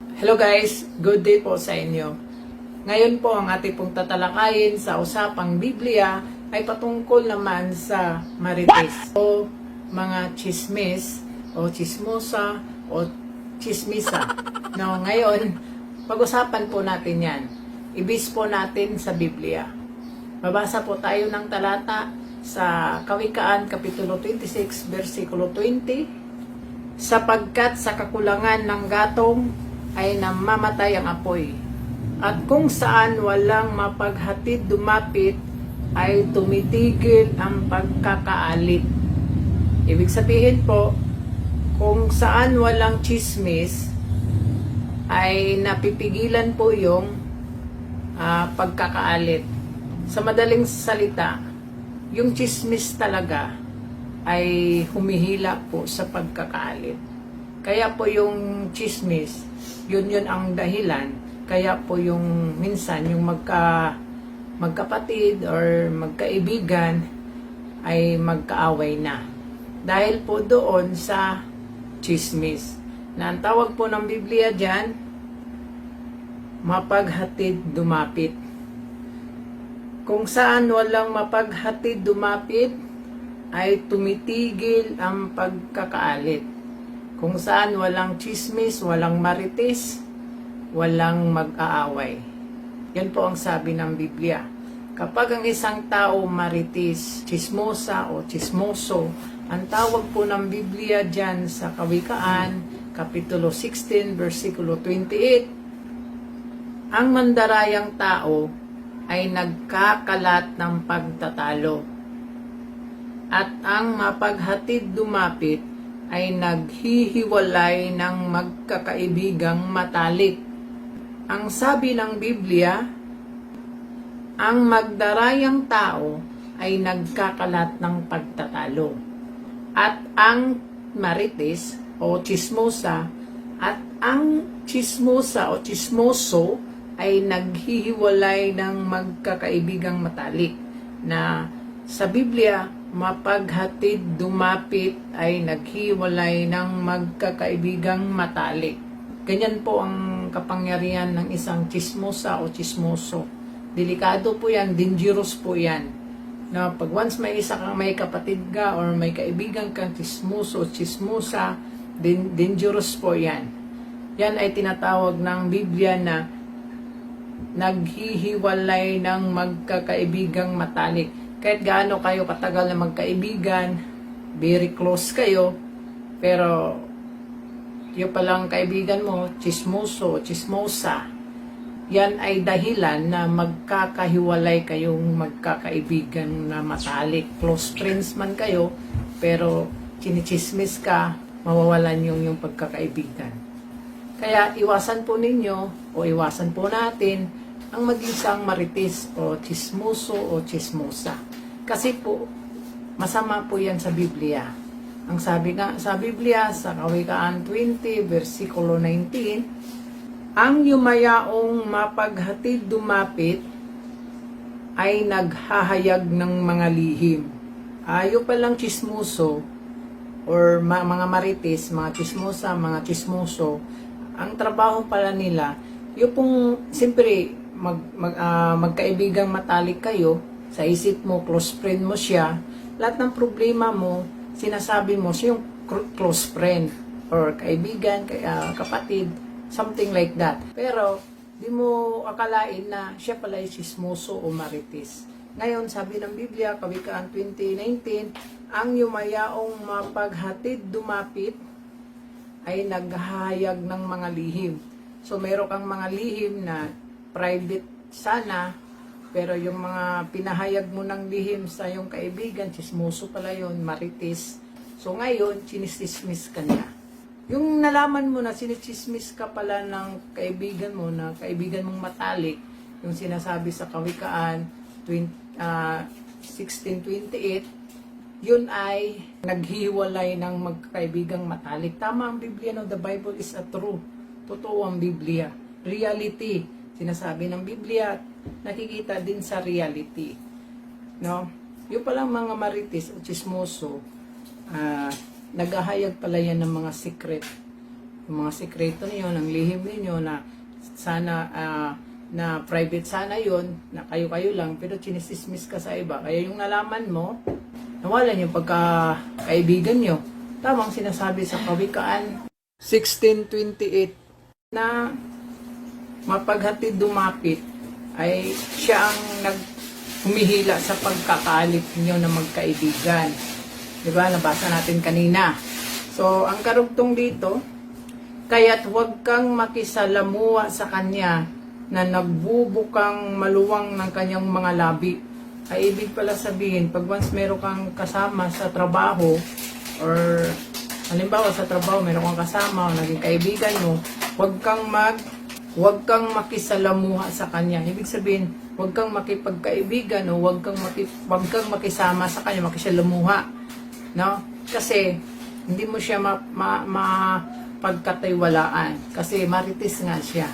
Hello guys, good day po sa inyo. Ngayon po ang ating pong tatalakayin sa usapang Biblia ay patungkol naman sa marites o mga chismis o chismosa o chismisa. No, ngayon, pag-usapan po natin yan. Ibis po natin sa Biblia. Babasa po tayo ng talata sa Kawikaan, Kapitulo 26, versikulo 20. Sapagkat sa kakulangan ng gatong ay namamatay ang apoy. At kung saan walang mapaghatid dumapit, ay tumitigil ang pagkakaalit. Ibig sabihin po, kung saan walang chismis, ay napipigilan po yung pagkakaalit. Sa madaling salita, yung chismis talaga ay humihila po sa pagkakaalit. Kaya po yung chismis, yun ang dahilan. Kaya po yung minsan yung magkapatid or magkaibigan ay magkaaway na. Dahil po doon sa chismis. Na ang tawag po ng Biblia dyan, mapaghatid dumapit. Kung saan walang mapaghatid dumapit, ay tumitigil ang pagkakaalit. Kung saan walang chismis, walang marites, walang mag-aaway. Yan po ang sabi ng Biblia. Kapag ang isang tao marites, chismosa o chismoso, ang tawag po ng Biblia dyan sa Kawikaan, Kapitulo 16, versikulo 28, ang mandarayang tao ay nagkakalat ng pagtatalo. At ang mapaghatid dumapit ay naghihiwalay ng magkakaibigang matalik. Ang sabi ng Biblia, ang magdarayang tao ay nagkakalat ng pagtatalo. At ang marites o chismosa at ang chismosa o chismoso ay naghihiwalay ng magkakaibigang matalik. Na sa Biblia, mapaghatid dumapit ay naghiwalay ng magkakaibigang matalik. Ganyan po ang kapangyarihan ng isang chismosa o chismoso. Delikado po yan, dangerous po yan. Na pag once may isa kang may kapatid ka or may kaibigan kang chismoso o chismosa, dangerous po yan. Yan ay tinatawag ng Biblia na naghihiwalay ng magkakaibigang matalik. Kahit gaano kayo katagal na magkaibigan, very close kayo, pero yung palang kaibigan mo, chismoso, chismosa, yan ay dahilan na magkakahiwalay kayong magkakaibigan na matalik. Close friends man kayo, pero chinichismis ka, mawawalan yung pagkakaibigan. Kaya iwasan po ninyo, o iwasan po natin, ang maging isang marites o chismoso o chismosa. Kasi po, masama po yan sa Biblia. Ang sabi nga sa Biblia, sa Kawikaan 20, versikulo 19, ang yumayaong mapaghatid dumapit ay naghahayag ng mga lihim. Yung palang chismoso or mga marites, mga chismosa, mga chismoso, ang trabaho pala nila, yung pong, siyempre, magkaibigang matalik kayo, sa isip mo, close friend mo siya, lahat ng problema mo, sinasabi mo siya yung close friend, or kaibigan, kapatid, something like that. Pero, di mo akalain na siya pala ay chismoso o marites. Ngayon, sabi ng Biblia, Kawikaan 20:19, ang yumayaong mapaghatid dumapit ay naghahayag ng mga lihim. So, meron kang mga lihim na private sana, pero yung mga pinahayag mo ng lihim sa yung kaibigan, chismoso pala yun, marites. So, ngayon, chinisismis ka niya. Yung nalaman mo na sinichismis ka pala ng kaibigan mo, na kaibigan mong matalik, yung sinasabi sa Kawikaan 16:28, yun ay naghiwalay ng magkaibigang matalik. Tama ang Biblia, no? The Bible is a true. Totoo ang Biblia. Reality. Sinasabi ng Biblia, nakikita din sa reality. No? Yung palang mga marites o chismoso, naghahayag pala yan ng mga secret yung mga sikreto niyo, ng lihim niyo na sana na private sana yon, na kayo-kayo lang, pero chinisismis ka sa iba. Kaya yung nalaman mo, nawalan yung pagkakaibigan nyo. Tamang sinasabi sa Kawikaan 16:28 na mapaghatid dumapit ay siya ang humihila sa pagkakaalit nyo na magkaibigan. Diba? Nabasa natin kanina. So, ang karugtong dito, kaya't huwag kang makisalamuha sa kanya na nagbubukang maluwang ng kanyang mga labi. Ay ibig pala sabihin, pag once meron kang kasama sa trabaho, or halimbawa sa trabaho, meron kang kasama o naging kaibigan mo, huwag kang makisalamuha sa kanya. Ibig sabihin, huwag kang makipagkaibigan o huwag kang makisama sa kanya, makisalamuha. No? Kasi, hindi mo siya mapagkatiwalaan. Kasi marites nga siya.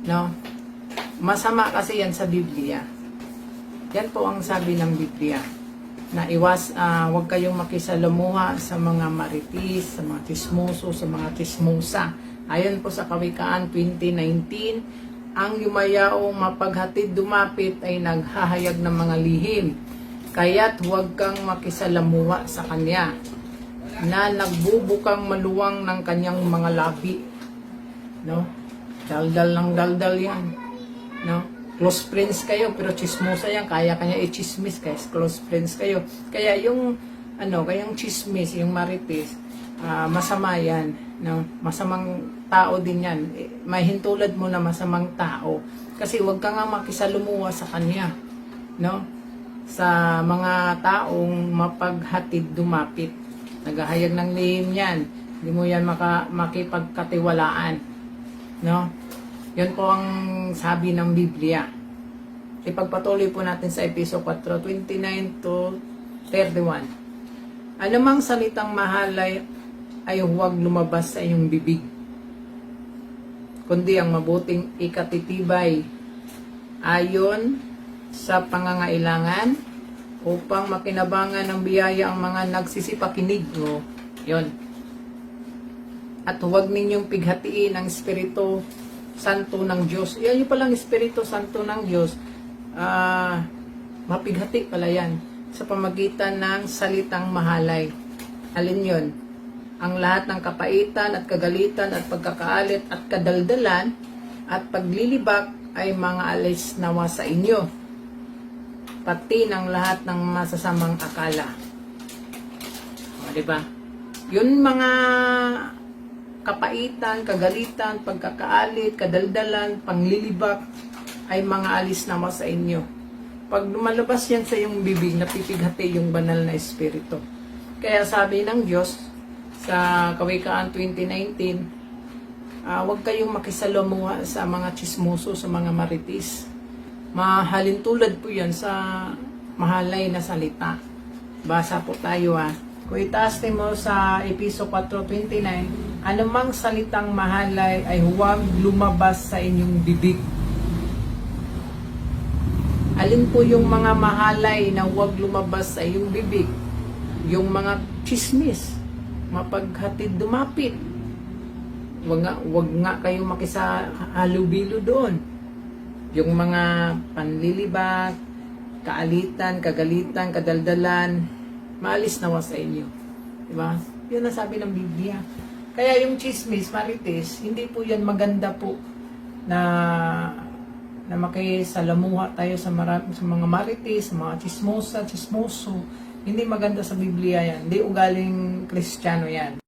No? Masama kasi yan sa Biblia. Yan po ang sabi ng Biblia. Na huwag kayong makisalamuha sa mga maritis, sa mga tismoso, sa mga tismosa. Ayon po sa Kawikaan 20:19, ang yumayaong mapaghatid dumapit ay naghahayag ng mga lihim. Kaya't huwag kang makisalamuha sa kanya na nagbubukang maluwang ng kanyang mga labi. No? Daldal ng daldal yan. No? Close friends kayo, pero chismosa yan. Kaya kanya i-chismis, guys. Close friends kayo. Kaya yung chismis, yung marites, masama yan. No? Masamang tao din yan. May hintulad mo na masamang tao. Kasi huwag ka nga makisalamuha sa kanya. No? Sa mga taong mapaghatid dumapit. Naghahayag ng lihim yan. Hindi mo yan makipagkatiwalaan. No? Yan po ang sabi ng Biblia. Ipagpatuloy po natin sa Episo 4:29-31. Anumang salitang mahalay ay huwag lumabas sa iyong bibig, kundi ang mabuting ikatitibay ayon sa pangangailangan upang makinabangan ng biyaya ang mga nagsisipakinig. No? Yun. At huwag ninyong pighatiin ang Espiritu Santo ng Diyos. Yan yung palang Espiritu Santo ng Diyos. Mapighati pala yan sa pamagitan ng salitang mahalay. Alin yun? Ang lahat ng kapaitan at kagalitan at pagkakaalit at kadaldalan at paglilibak ay mga alis nawa sa inyo. Pati ng lahat ng masasamang akala. O, diba? Yun mga kapaitan, kagalitan, pagkakaalit, kadaldalan, panglilibak, ay mga alis naman sa inyo. Pag lumalabas yan sa iyong bibig, napipighati yung banal na espiritu. Kaya sabi ng Diyos sa Kawikaan 20:19, huwag kayong makisalamuha sa mga chismoso, sa mga maritis. Mahalin tulad po yan sa mahalay na salita. Basa po tayo Kung itaas mo sa Episo 4:29, anumang salitang mahalay ay huwag lumabas sa inyong bibig. Alin po yung mga mahalay na huwag lumabas sa iyong bibig? Yung mga chismis, mapaghatid dumapit. Huwag nga kayong makisahalubilo doon. Yung mga panlilibak, kaalitan, kagalitan, kadaldalan, maalis nawa sa inyo. Diba? Yun ang sabi ng Biblia. Kaya yung chismis, marites, hindi po yan maganda po na makisalamuha tayo sa mga marites, sa mga chismosa, chismoso. Hindi maganda sa Biblia yan. Hindi ugaling Kristiyano yan.